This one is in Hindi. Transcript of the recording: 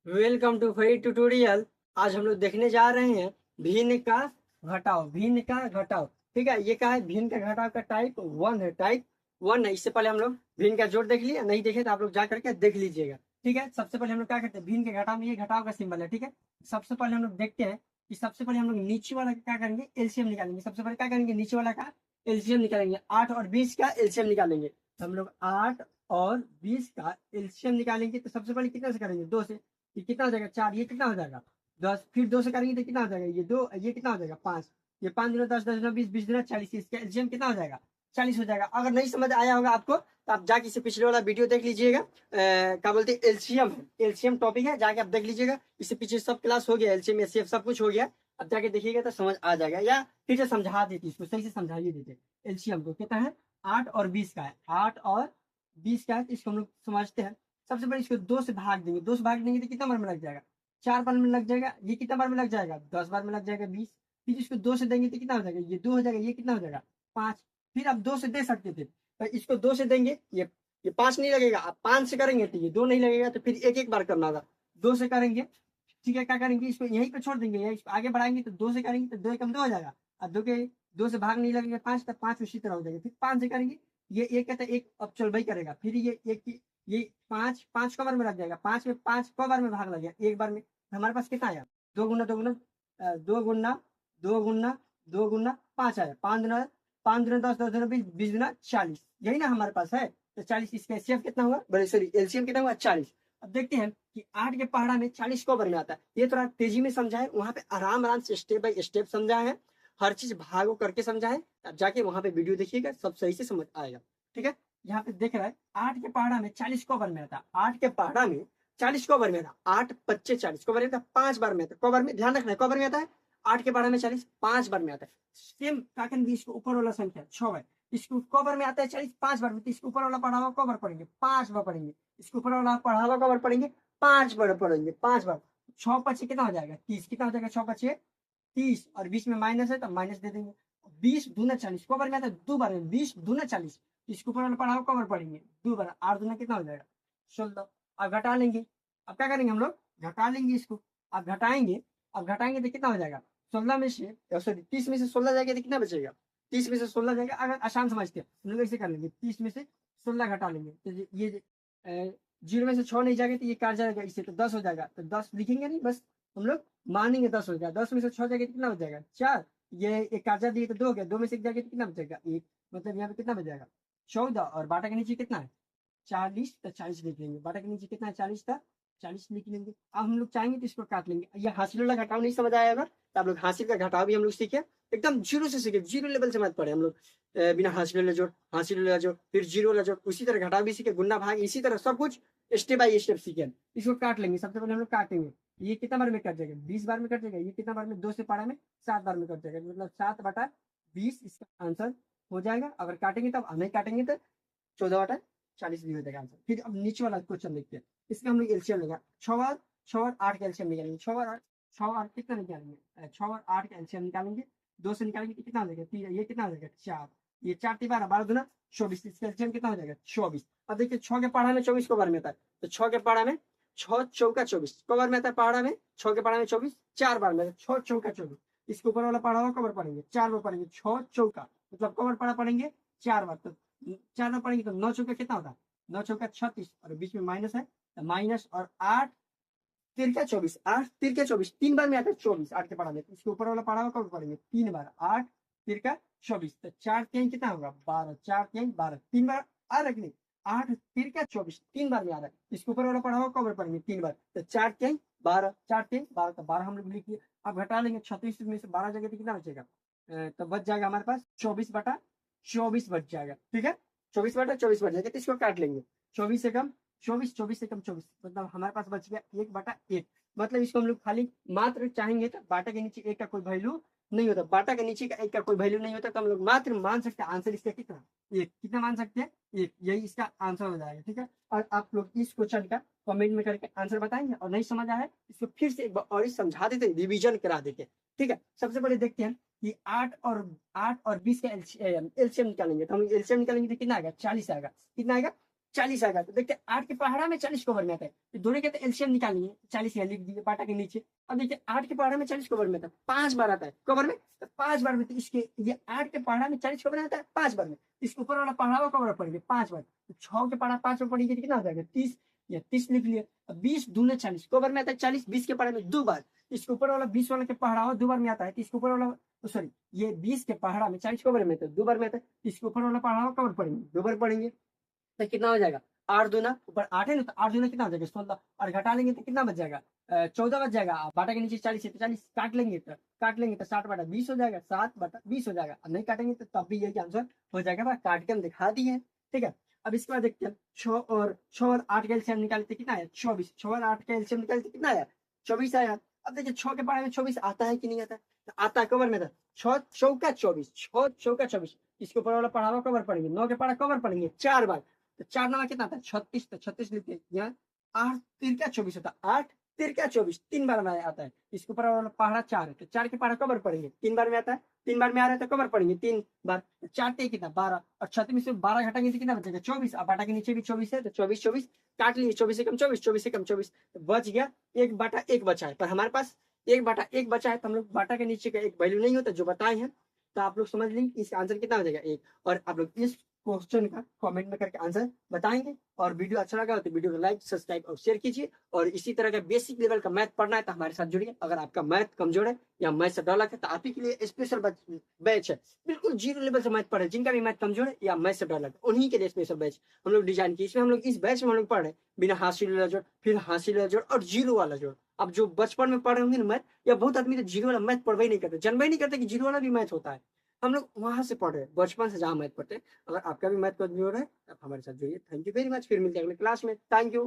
Welcome to free tutorial. आज हम लोग देखने जा रहे हैं भिन्न का घटाव। भिन्न का घटाव, ठीक है। ये क्या है? भिन्न का घटाव का टाइप वन है। टाइप वन है। इससे पहले हम लोग भिन्न का जोड़ देख लिए, नहीं देखे तो आप लोग जा करके देख लीजिएगा, ठीक है। सबसे पहले हम लोग क्या करते हैं, भिन्न के घटाव में ये घटाव का सिंबल है, ठीक है। सबसे पहले हम लोग देखते हैं कि सबसे पहले हम लोग नीचे वाला का क्या करेंगे, एलसीएम निकालेंगे। सबसे पहले क्या करेंगे, नीचे वाला का एलसीएम निकालेंगे। 8 और 20 का एलसीएम निकालेंगे। तो हम लोग 8 और 20 का एलसीएम निकालेंगे। तो सबसे पहले कितना से करेंगे, 2 से। ये कितना हो जाएगा, 4। ये कितना हो जाएगा, 10। फिर 2 से करेंगे तो कितना हो जाएगा, ये 2। ये कितना हो जाएगा, 5। ये 5 दिनों 10, 10 दिनों 20, 20 दिनों 40। इसका एलसीएम कितना हो जाएगा, 40 हो जाएगा। अगर नहीं समझ आया होगा आपको तो आप जाके इससे पिछले वाला वीडियो देख लीजिएगा। क्या बोलते हैं, एलसीएम है, एलसीएम टॉपिक है, जाके आप देख लीजिएगा। इससे पीछे सब क्लास हो गया, एलसीएम एचसीएफ सब कुछ हो गया। अब जाके देखिएगा तो समझ आ जाएगा, या फिर से समझा देती, इसको सही से समझाइए देते। एलसीएम को कितना है, 8 और 20 का है। 8 और 20 का है, तो इसको हम लोग समझते हैं। सबसे पहले इसको 2 से भाग देंगे। 2 से भाग देंगे तो कितना बार में लग जाएगा, 4 बार में लग जाएगा। ये कितना बार में लग जाएगा, 10 बार में लग जाएगा, 20। फिर इसको 2 से देंगे तो कितना हो जाएगा, ये 2 हो जाएगा। ये कितना हो जाएगा, 5। फिर आप 2 से दे सकते थे, तो इसको 2 से देंगे, ये 5 नहीं लगेगा। आप 5 से करेंगे तो ये 2 नहीं लगेगा, तो फिर एक एक बार करना होगा। 2 से करेंगे, ठीक है। क्या करेंगे, इसको यहीं पे छोड़ देंगे, या इसको आगे बढ़ाएंगे। तो 2 से करेंगे तो 2 एकम 2 हो जाएगा। और 2 से भाग नहीं लगेगा 5, तो 5 उसी तरह हो जाएगा। फिर 5 से करेंगे, ये एक कहता है एक, अब चल भाई करेगा। फिर ये 5 5 कवर में लग जाएगा। 5 में 5 कवर में भाग लग गया एक बार में। हमारे पास कितना आया, 2 गुना 2 गुना 2 गुना 2 गुना 2 गुना 5 आया। 5 दुना 10, 10 दुना 20, 20 दुना 40। यही ना हमारे पास है। तो 40, इसका एचसीएफ कितना हुआ, बड़े सॉरी एलसीएम कितना हुआ, 40। अब देखते हैं कि 8 के पहाड़ा में 40 कवर में आता है। ये थोड़ा तेजी में समझा है, वहां पे आराम आराम से स्टेप बाय स्टेप समझा है। हर चीज भागो करके समझा है। अब जाके वहां पे वीडियो देखिएगा, सब सही से समझ आएगा, ठीक है। यहाँ पे देख रहा है 8 के पहाड़ा में 40 कवर में आता है। 8 के पहाड़ा में 40 कवर में आता, 8 × 5 = 40 कवर में आता है। 5 बार में आता है, कवर में ध्यान रखना है, कवर में आता है। 8 के पहाड़ा में 40 5 बार में आता है। सेम काकन भी इसको ऊपर वाला संख्या 6 है, इसको कवर में आता है 40 5 बार में। तो इसको ऊपर वाला पढ़ावा कवर पढ़ेंगे 5 बार पढ़ेंगे। इसको ऊपर वाला पढ़ावा कवर पढ़ेंगे 5 बार पढ़ेंगे, 5 बार। 6 × 5 कितना हो जाएगा, 30। कितना हो जाएगा, 6 × 5 30। और बीच में माइनस है तो माइनस दे देंगे। 20 दूना 40 कवर में आता है 2 बार में। 20 दूना 40, इसके ऊपर वाला पढ़ाओ कवर पढ़ेंगे 2 बार। 8 दूना कितना हो जाएगा, 16। अब घटा लेंगे। अब क्या करेंगे हम लोग, घटा लेंगे इसको। अब घटाएंगे, अब घटाएंगे तो कितना हो जाएगा, 16 में से सॉरी 30 में से 16 जाएगा तो कितना बचेगा, 30 में से 16 जाएगा। अगर आसान समझते हैं हम लोग ऐसे कर लेंगे, 30 में से 16 घटा लेंगे। तो ये 0 में से 6 नहीं जाएगा तो ये काट जाएगा, इससे तो 10 हो जाएगा। तो 10 लिखेंगे नहीं, बस हम लोग मानेंगे 10 हो जाएगा। 10 में से 6 जाएगा तो कितना हो जाएगा, 4। ये एक काट दिए तो 2 हो गया। 2 में से 1 जाएगा तो कितना बचेगा, 1। मतलब यहाँ पे कितना बच जाएगा, 14। और बाटा के नीचे कितना है, 40। तो 40 लिख लेंगे। बाटा के नीचे कितना है, 40 था, 40 लिख लेंगे। अब हम लोग चाहेंगे तो इसको काट लेंगे। ये हासिल वाला घटाव नहीं समझ आया अगर, तो आप लोग हासिल का घटाव भी हम लोग सीखे। एकदम जीरो से सीखे, जीरो लेवल से मत पढ़े हम लोग। बिना हासिल वाला जोड़, हासिल वाला जोड़, फिर जीरो वाला जोड़, उसी तरह घटाव भी सीखे, गुना भाग, इसी तरह सब कुछ स्टेप बाय स्टेप सीखे। इसको काट लेंगे। सबसे पहले हम लोग काटेंगे। ये कितना बार में कट जाएगा, 20 बार में कट जाएगा। ये कितना बार में, 2 से पढ़ा में 7 बार में कट जाएगा। मतलब 7/20 इसका आंसर हो जाएगा। अगर काटेंगे तब, नहीं काटेंगे तो 14/40 भी हो जाएगा आंसर। फिर अब नीचे वाला क्वेश्चन देखते हैं। इसमें हम लोग एलसीएम लेगा, 6 और 8 का एलसीएम निकालेंगे। 6 और 8 कितना निकालेंगे, 6 और 8 का एलसीएम निकालेंगे। 2 से निकालेंगे तो कितना हो जाएगा, 3। ये कितना हो जाएगा, 4। ये 4 3 12, 12 दूना 24। इसका एलसीएम कितना हो जाएगा, 24। अब देखिए 6 के पढ़ा में 24 कवर में आता है। तो 6 के पढ़ा में 6 चौका 24 कवर में आता है। पढ़ा में 6 के पढ़ा में 24 4 बार में, 6 चौका 24। इसके ऊपर वाला पढ़ा हुआ कवर पढ़ेंगे 4 बार पढ़ेंगे। 6 चौका मतलब कवर पढ़ा पढ़ेंगे 4 बार। तो 4 बार पढ़ेंगे तो 9 चौका कितना होता है, 9 चौका 36। और बीच में माइनस है, तो माइनस। और 8 तिरका 24, 8 तिरका 24 3 बार में आता है 24। 8 के पढ़ा में इसके ऊपर वाला पढ़ा हुआ कब पढ़ेंगे 3 बार। 8 तिरका 24, तो 4 3 कितना होगा, 12। 4 3 12 3 बार आ रहा है कि नहीं। 8 तिरका 24 3 बार में आ रहा है। इसके ऊपर वाला पढ़ा हुआ कब पढ़ेंगे 3 बार। तो 4 3 12, 4 3 12, तो 12 हम लोग लिखिए। अब घटा लेंगे 36 में से 12 जगह तो कितना बचेगा, तो बच जाएगा हमारे पास 24/24 बच जाएगा, ठीक है। 24/24 बच जाएगा। तो इसको काट लेंगे। 24 से कम 24, 24 से कम 24, मतलब हमारे पास बच गया 1/1। मतलब इसको हम लोग खाली मात्र चाहेंगे तो बाटा के नीचे 1 का कोई वैल्यू नहीं होता, बाटा के नीचे का 1 का कोई वैल्यू नहीं होता, तो हम लोग मात्र मान सकते हैं आंसर इसका कितना, 1। कितना मान सकते हैं, 1। यही इसका आंसर हो जाएगा, ठीक है। और आप लोग इस क्वेश्चन का कमेंट में करके आंसर बताएंगे। और नहीं समझ आया है इसको फिर से एक बार और समझा देते, रिविजन करा देते, ठीक है। सबसे पहले देखते हैं कि 8 और 20 का एलसीएम निकालेंगे। तो हम एलसीएम निकालेंगे तो कितना आएगा, 40 आएगा। कितना आएगा, 40 आएगा। तो देखते 8 के पहाड़ा में 40 कवर में आता है, तो दोनों के तो एलसीएम निकालिए, 40 यहाँ लिख दिए बाटा के नीचे। अब देखिए 8 के पहाड़ा में 40 कवर में आता है, 5 बार आता है कवर में, तो 5 बार में, तो इसके ये 8 के पहाड़ा में 40 कवर में आता है 5 बार में, इसके ऊपर वाला पहाड़ा कवर पड़ेंगे 5 बार, तो 6 के पहाड़ा 5 बार पड़ेंगे तो कितना हो जाएगा 30, या 30 लिख लिया। अब 20 दूने 40 कवर में आता है 40, 20 के पहाड़ा में 2 बार, इसके ऊपर वाला 20 वाला के पहाड़ा हो 2 बार में आता है, तो इसके ऊपर वाला सॉरी ये 20 के पहाड़ा में 40 कवर में आता है 2 बार में आता है, इसके ऊपर वाला पहाड़ा कवर पड़ेंगे 2 बार पड़ेंगे, तो कितना हो जाएगा 8 दूना, ऊपर 8 है ना, तो 8 दूना कितना हो जाएगा 16, और घटा लेंगे तो कितना बच जाएगा 14 बच जाएगा। बाटा के नीचे 40 है तो 40 काट लेंगे, तो 60 बटा 20 हो जाएगा, 7 बटा 20 हो जाएगा। अब नहीं काटेंगे तो तब भी यही आंसर हो जाएगा, बस काट के हम दिखा दिए। ठीक है, अब इसके बाद देखते हैं 6 और 8 का एलसीएम निकालते कितना है 24, 6 और 8 का एलसीएम निकालते कितना आया 24 आया। अब देखिए 6 के बारे में 24 आता है कि नहीं आता है, तो आता है कवर में था 6 चौका 24, 6 चौका 24, इसके ऊपर वाला पढ़ावा कवर पड़ेंगे, 9 के पढ़ा कवर पड़ेंगे 4 बार, तो 4 नवा कितना था 36, तो 36 लिखते यहाँ 8 तिरका 24 होता है, 8 तिरका 24 3 बार में आता है, इसके ऊपर वाला पहाड़ा 4 है, तो 4 के पहाड़ा कवर पड़ेंगे 3 बार में आता है, 3 बार में आ रहा है तो कवर पड़ेंगे 3 बार, 4 ते कितना 12, और 36 में से 12 घटाएंगे तो कितना बचेगा 24, अब बाटा के नीचे भी 24 है तो 24 24 काट लिए, 24 से कम 24, 24 से कम 24, तो बच गया 1 बाटा 1 बचा है, पर हमारे पास 1 बाटा 1 बचा है, तो हम लोग बाटा के नीचे का एक वैल्यू नहीं होता जो बताए हैं, तो आप लोग समझ लेंगे इसका आंसर कितना हो जाएगा 1, और आप लोग इस क्वेश्चन का कमेंट में करके आंसर बताएंगे। और वीडियो अच्छा लगा तो वीडियो को लाइक सब्सक्राइब और शेयर कीजिए, और इसी तरह का बेसिक लेवल का मैथ पढ़ना है तो हमारे साथ जुड़िए। अगर आपका मैथ कमजोर है या मैथ से डर लगता है तो आप ही के लिए स्पेशल बैच है, बिल्कुल जीरो लेवल से मैथ पढ़े, जिनका भी मैथ कमजोर है या मैथ से डर लगता है उन्हीं के लिए स्पेशल बैच हम लोग डिजाइन की। इसमें हम लोग इस बैच में हम लोग पढ़ रहे हैं बिना हासिल वाला जोड़, फिर हासिल वाला जोड़ और जीरो वाला जोड़। अब जो बचपन में पढ़ रहे होंगे ना मैथ, या बहुत आदमी तो जीरो वाला मैथ पढ़वा ही नहीं करते, जानवा ही नहीं करते कि जीरो वाला भी मैथ होता है, हम लोग वहां से पढ़ रहे हैं बचपन से जहाँ मैथ पढ़ते हैं। अगर आपका भी मैथ कमजोर है आप हमारे साथ जुड़िए। थैंक यू वेरी मच, फिर मिलते हैं अगले क्लास में। Thank you.